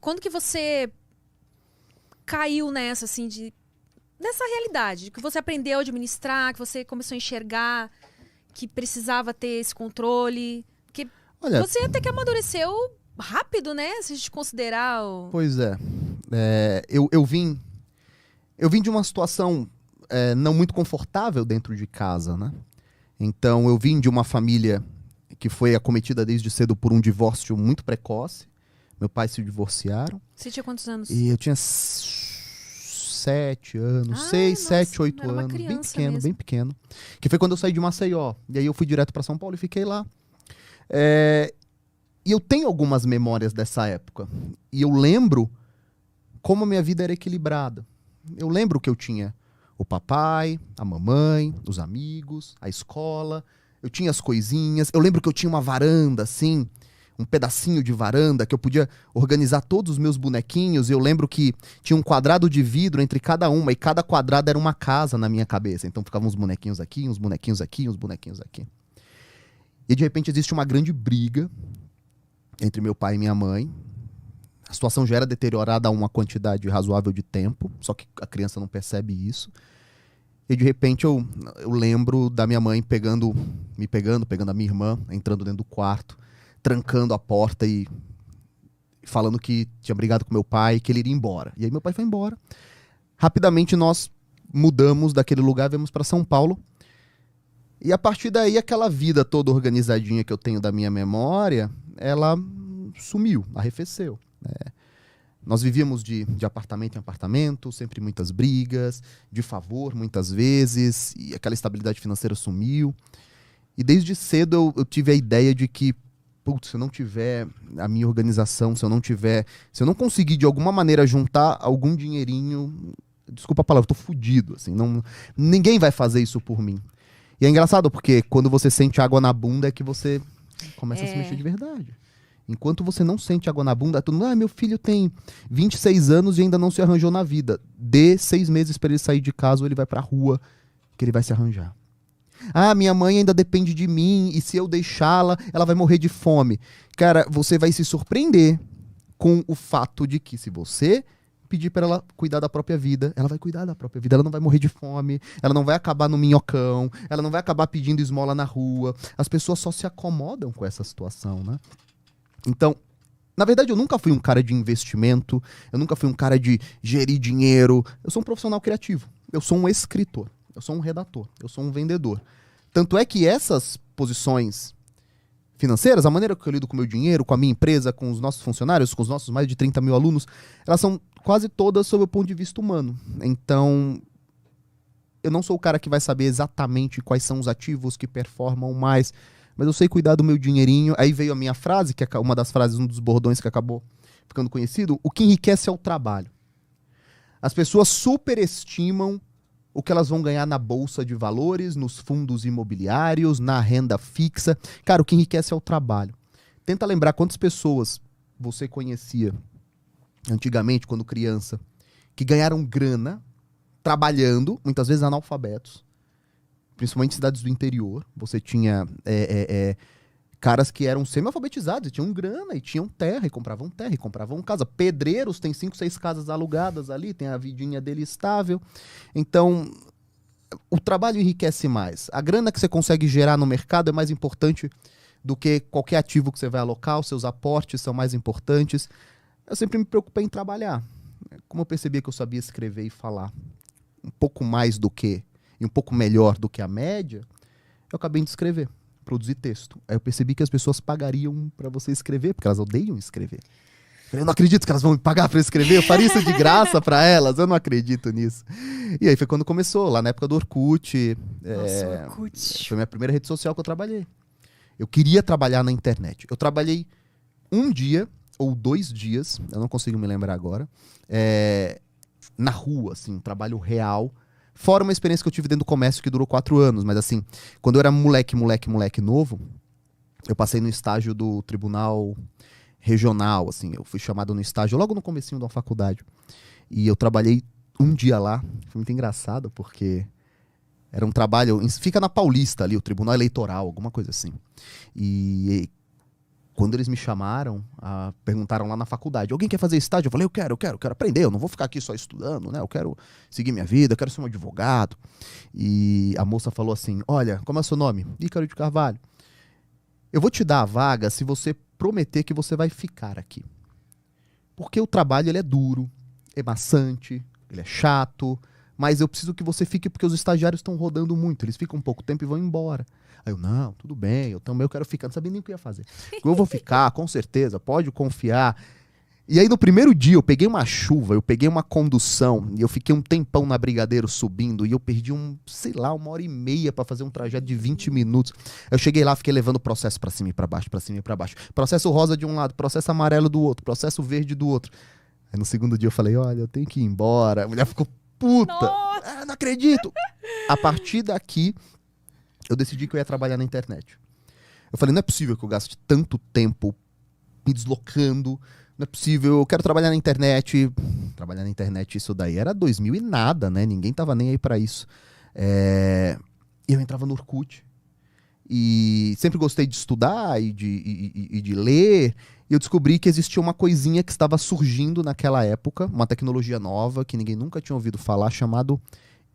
Quando que você caiu nessa, assim, nessa realidade? Que você aprendeu a administrar, que você começou a enxergar que precisava ter esse controle? Porque Olha, você até que amadureceu rápido, né? Se a gente considerar o... pois é. Eu vim de uma situação não muito confortável dentro de casa, né? Então, eu vim de uma família que foi acometida desde cedo por um divórcio muito precoce. Meu pai se divorciaram. Você tinha quantos anos? E eu tinha 7 anos, Ah, 6, nossa, 7, 8 era uma anos. Bem criança pequeno, mesmo. bem pequeno. Que foi quando eu saí de Maceió. E aí eu fui direto para São Paulo e fiquei lá. É, E eu tenho algumas memórias dessa época. E eu lembro como a minha vida era equilibrada. Eu lembro que eu tinha o papai, a mamãe, os amigos, a escola. Eu tinha as coisinhas. Eu lembro que eu tinha uma varanda, assim, um pedacinho de varanda, que eu podia organizar todos os meus bonequinhos. Eu lembro que tinha um quadrado de vidro entre cada uma, e cada quadrado era uma casa na minha cabeça. Então ficavam uns bonequinhos aqui, uns bonequinhos aqui, uns bonequinhos aqui. E de repente existe uma grande briga entre meu pai e minha mãe. A situação já era deteriorada há uma quantidade razoável de tempo, só que a criança não percebe isso. E de repente eu lembro da minha mãe pegando a minha irmã, entrando dentro do quarto, trancando a porta e falando que tinha brigado com meu pai, que ele iria embora. E aí meu pai foi embora. Rapidamente nós mudamos daquele lugar, viemos para São Paulo. E a partir daí, aquela vida toda organizadinha que eu tenho da minha memória, ela sumiu, arrefeceu. Nós vivíamos de apartamento em apartamento, sempre muitas brigas, de favor muitas vezes, e aquela estabilidade financeira sumiu. E desde cedo eu tive a ideia de que, putz, se eu não tiver a minha organização, se eu não conseguir de alguma maneira juntar algum dinheirinho, desculpa a palavra, eu tô fudido, assim, ninguém vai fazer isso por mim. E é engraçado porque quando você sente água na bunda é que você começa a se mexer de verdade. Enquanto você não sente água na bunda, todo mundo, meu filho tem 26 anos e ainda não se arranjou na vida. Dê 6 meses para ele sair de casa ou ele vai pra rua, que ele vai se arranjar. Minha mãe ainda depende de mim e se eu deixá-la, ela vai morrer de fome. Cara, você vai se surpreender com o fato de que se você pedir para ela cuidar da própria vida, ela vai cuidar da própria vida, ela não vai morrer de fome, ela não vai acabar no minhocão, ela não vai acabar pedindo esmola na rua. As pessoas só se acomodam com essa situação, né? Então, na verdade, eu nunca fui um cara de investimento, eu nunca fui um cara de gerir dinheiro. Eu sou um profissional criativo, eu sou um escritor, eu sou um redator, eu sou um vendedor. Tanto é que essas posições financeiras, a maneira que eu lido com o meu dinheiro, com a minha empresa, com os nossos funcionários, com os nossos mais de 30 mil alunos, elas são quase todas sob o ponto de vista humano. Então, eu não sou o cara que vai saber exatamente quais são os ativos que performam mais, mas eu sei cuidar do meu dinheirinho. Aí veio a minha frase, que é uma das frases, um dos bordões que acabou ficando conhecido: o que enriquece é o trabalho. As pessoas superestimam o que elas vão ganhar na bolsa de valores, nos fundos imobiliários, na renda fixa. Cara, o que enriquece é o trabalho. Tenta lembrar quantas pessoas você conhecia antigamente, quando criança, que ganharam grana trabalhando, muitas vezes analfabetos, principalmente em cidades do interior. Você tinha caras que eram semi-alfabetizados e tinham grana, e tinham terra, e compravam casa. Pedreiros têm 5, 6 casas alugadas ali, tem a vidinha dele estável. Então, o trabalho enriquece mais. A grana que você consegue gerar no mercado é mais importante do que qualquer ativo que você vai alocar, os seus aportes são mais importantes. Eu sempre me preocupei em trabalhar. Como eu percebia que eu sabia escrever e falar um pouco mais do que, e um pouco melhor do que a média, eu acabei de escrever, produzir texto. Aí eu percebi que as pessoas pagariam para você escrever, porque elas odeiam escrever. Eu não acredito que elas vão me pagar para escrever, eu faria isso de graça para elas, eu não acredito nisso. E aí foi quando começou, lá na época do Orkut. Nossa, Orkut. Foi a minha primeira rede social que eu trabalhei. Eu queria trabalhar na internet. Eu trabalhei um dia ou 2 dias, eu não consigo me lembrar agora, na rua, assim, um trabalho real. Fora uma experiência que eu tive dentro do comércio que durou 4 anos, mas assim, quando eu era moleque novo, eu passei no estágio do tribunal regional, assim, eu fui chamado no estágio logo no comecinho da faculdade. E eu trabalhei um dia lá, foi muito engraçado, porque era um trabalho, fica na Paulista ali, o tribunal eleitoral, alguma coisa assim. E Quando eles me chamaram, perguntaram lá na faculdade, alguém quer fazer estágio? Eu falei, eu quero aprender, eu não vou ficar aqui só estudando, né? Eu quero seguir minha vida, eu quero ser um advogado. E a moça falou assim, olha, como é o seu nome? Ícaro de Carvalho. Eu vou te dar a vaga se você prometer que você vai ficar aqui. Porque o trabalho ele é duro, é maçante, ele é chato, mas eu preciso que você fique porque os estagiários estão rodando muito, eles ficam um pouco tempo e vão embora. Aí eu, não, tudo bem, eu também quero ficar, não sabia nem o que eu ia fazer. Eu vou ficar, com certeza, pode confiar. E aí no primeiro dia eu peguei uma chuva, eu peguei uma condução, e eu fiquei um tempão na Brigadeiro subindo, e eu perdi sei lá, 1h30 para fazer um trajeto de 20 minutos. Eu cheguei lá, fiquei levando o processo para cima e para baixo, para cima e para baixo. Processo rosa de um lado, processo amarelo do outro, processo verde do outro. Aí no segundo dia eu falei, olha, eu tenho que ir embora. A mulher ficou puta. Não acredito. A partir daqui, eu decidi que eu ia trabalhar na internet. Eu falei, não é possível que eu gaste tanto tempo me deslocando, não é possível, eu quero trabalhar na internet. Trabalhar na internet, isso daí era 2000 e nada, né? Ninguém tava nem aí pra isso. Eu entrava no Orkut. E sempre gostei de estudar e de ler. E eu descobri que existia uma coisinha que estava surgindo naquela época, uma tecnologia nova que ninguém nunca tinha ouvido falar, chamado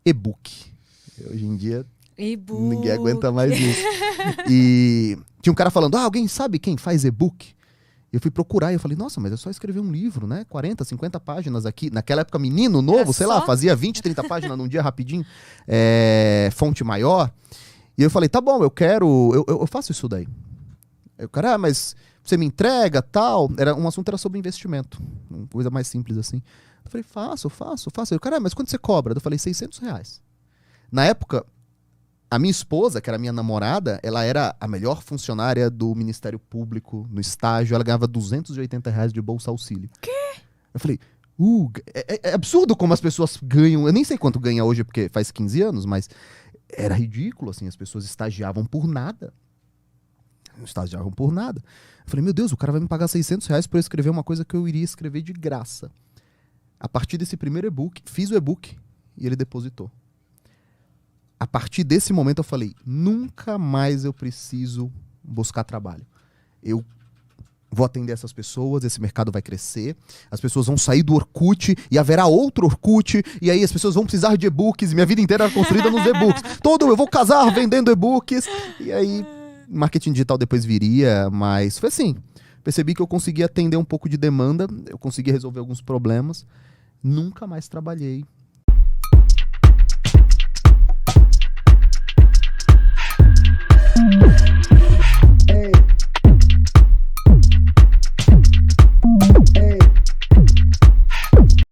e-book. Hoje em dia, ninguém aguenta mais isso. E tinha um cara falando, alguém sabe quem faz e-book? Eu fui procurar e eu falei, nossa, mas é só escrever um livro, né? 40, 50 páginas aqui. Naquela época, menino novo, sei lá, fazia 20, 30 páginas num dia rapidinho. Fonte maior. E eu falei, tá bom, eu faço isso daí. Aí o cara, mas você me entrega, tal. Um assunto era sobre investimento. Uma coisa mais simples assim. Eu falei, faço. Aí o cara, mas quanto você cobra? Eu falei, R$600. Na época, a minha esposa, que era minha namorada, ela era a melhor funcionária do Ministério Público no estágio. Ela ganhava R$280 de bolsa auxílio. Quê? Eu falei, é absurdo como as pessoas ganham. Eu nem sei quanto ganha hoje, porque faz 15 anos, mas era ridículo, assim. As pessoas estagiavam por nada. Eu falei, meu Deus, o cara vai me pagar R$600 por eu escrever uma coisa que eu iria escrever de graça. A partir desse primeiro e-book, fiz o e-book e ele depositou. A partir desse momento eu falei, nunca mais eu preciso buscar trabalho. Eu vou atender essas pessoas, esse mercado vai crescer, as pessoas vão sair do Orkut e haverá outro Orkut, e aí as pessoas vão precisar de e-books, e minha vida inteira era construída nos e-books. Eu vou casar vendendo e-books, e aí marketing digital depois viria, mas foi assim. Percebi que eu conseguia atender um pouco de demanda, eu conseguia resolver alguns problemas, nunca mais trabalhei